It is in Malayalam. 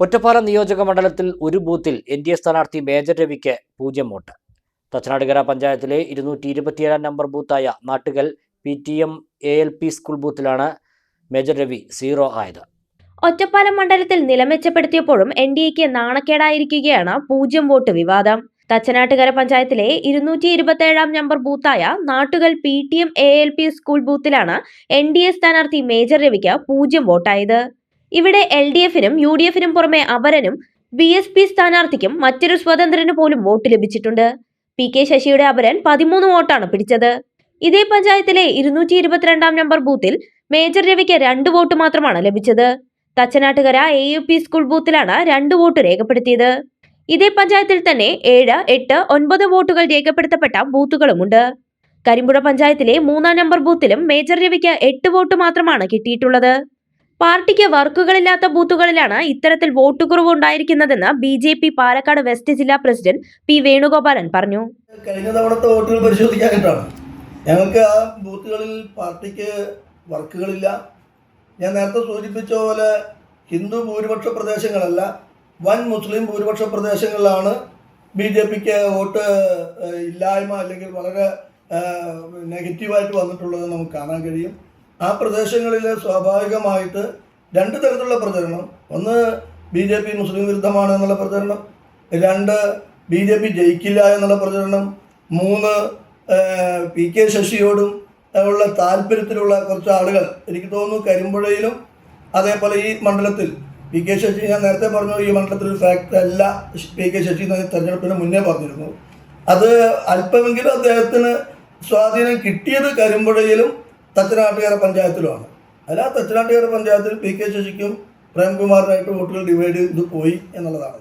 ഒറ്റപ്പാലം നിയോജക മണ്ഡലത്തിൽ ഒരു ബൂത്തിൽ എൻ.ഡി.എ സ്ഥാനാർത്ഥി മേജർ രവിക്ക് 0 വോട്ട്. തച്ചനാട്ടുകര പഞ്ചായത്തിലെ 227 നമ്പർ ബൂത്തായ നാട്ടുകൽ PTM ALP സ്കൂൾ ബൂത്തിലാണ് മേജർ രവി 0 ആയത്. ഒറ്റപ്പാലം മണ്ഡലത്തിൽ നിലമെച്ചപ്പെടുത്തിയപ്പോഴും NDAക്ക് നാണക്കേടായിരിക്കുകയാണ് 0 വോട്ട് വിവാദം. തച്ചനാട്ടുകര പഞ്ചായത്തിലെ 227 നമ്പർ ബൂത്തായ നാട്ടുകൽ PTM ALP സ്കൂൾ ബൂത്തിലാണ് NDA സ്ഥാനാർത്ഥി മേജർ രവിക്ക് 0 വോട്ടായത്. ഇവിടെ LDFനും UDFനും പുറമെ അപരനും BSP സ്ഥാനാർത്ഥിക്കും മറ്റൊരു സ്വതന്ത്രന് പോലും വോട്ട് ലഭിച്ചിട്ടുണ്ട്. PK ശശിയുടെ അപരൻ 13 വോട്ടാണ് പിടിച്ചത്. ഇതേ പഞ്ചായത്തിലെ 222 നമ്പർ ബൂത്തിൽ മേജർ രവിക്ക് 2 വോട്ട് മാത്രമാണ് ലഭിച്ചത്. തച്ചനാട്ടുകര AUP സ്കൂൾ ബൂത്തിലാണ് 2 വോട്ട് രേഖപ്പെടുത്തിയത്. ഇതേ പഞ്ചായത്തിൽ തന്നെ 7, 8, 9 വോട്ടുകൾ രേഖപ്പെടുത്തപ്പെട്ട ബൂത്തുകളുമുണ്ട്. കരിമ്പുഴ പഞ്ചായത്തിലെ 3 നമ്പർ ബൂത്തിലും മേജർ രവിക്ക് 8 വോട്ട് മാത്രമാണ് കിട്ടിയിട്ടുള്ളത്. പാർട്ടിക്ക് വർക്കുകളില്ലാത്ത ബൂത്തുകളിലാണ് ഇത്തരത്തിൽ വോട്ട് കുറവ് ഉണ്ടായിരിക്കുന്നതെന്ന് BJP പാലക്കാട് വെസ്റ്റ് ജില്ലാ പ്രസിഡന്റ് P വേണുഗോപാലൻ പറഞ്ഞു. കഴിഞ്ഞ തവണത്തെ വോട്ടുകൾ പരിശോധിക്കാനായിട്ടാണ്. ഞങ്ങൾക്ക് ആ ബൂത്തുകളിൽ പാർട്ടിക്ക് വർക്കുകളില്ല. ഞാൻ നേരത്തെ സൂചിപ്പിച്ച പോലെ ഹിന്ദു ഭൂരിപക്ഷ പ്രദേശങ്ങളല്ല, വൻ മുസ്ലിം ഭൂരിപക്ഷ പ്രദേശങ്ങളിലാണ് BJPക്ക് വോട്ട് ഇല്ലായ്മ അല്ലെങ്കിൽ വളരെ നെഗറ്റീവായിട്ട് വന്നിട്ടുള്ളത് നമുക്ക് കാണാൻ കഴിയും. ആ പ്രദേശങ്ങളിൽ സ്വാഭാവികമായിട്ട് 2 തരത്തിലുള്ള പ്രചരണം. ഒന്ന്, BJP മുസ്ലിം വിരുദ്ധമാണ് എന്നുള്ള പ്രചരണം. 2, BJP ജയിക്കില്ല എന്നുള്ള പ്രചരണം. 3, PK ശശിയോടും ഉള്ള താല്പര്യത്തിലുള്ള കുറച്ച് ആളുകൾ. എനിക്ക് തോന്നുന്നു കരിമ്പുഴയിലും അതേപോലെ ഈ മണ്ഡലത്തിൽ PK ശശി, ഞാൻ നേരത്തെ പറഞ്ഞു ഈ മണ്ഡലത്തിൽ ഒരു ഫാക്ടർ അല്ല PK ശശി എന്ന് തെരഞ്ഞെടുപ്പിന് മുന്നേ പറഞ്ഞിരുന്നു. അത് അല്പമെങ്കിലും അദ്ദേഹത്തിന് സ്വാധീനം കിട്ടിയത് കരിമ്പുഴയിലും തച്ചനാട്ടുകര പഞ്ചായത്തിലുമാണ്. അല്ല, തച്ചനാട്ടുകര പഞ്ചായത്തിൽ PK ശശിക്കും പ്രേംകുമാറിനായിട്ട് വോട്ടുകൾ ഡിവൈഡ് ചെയ്ത് പോയി എന്നുള്ളതാണ്.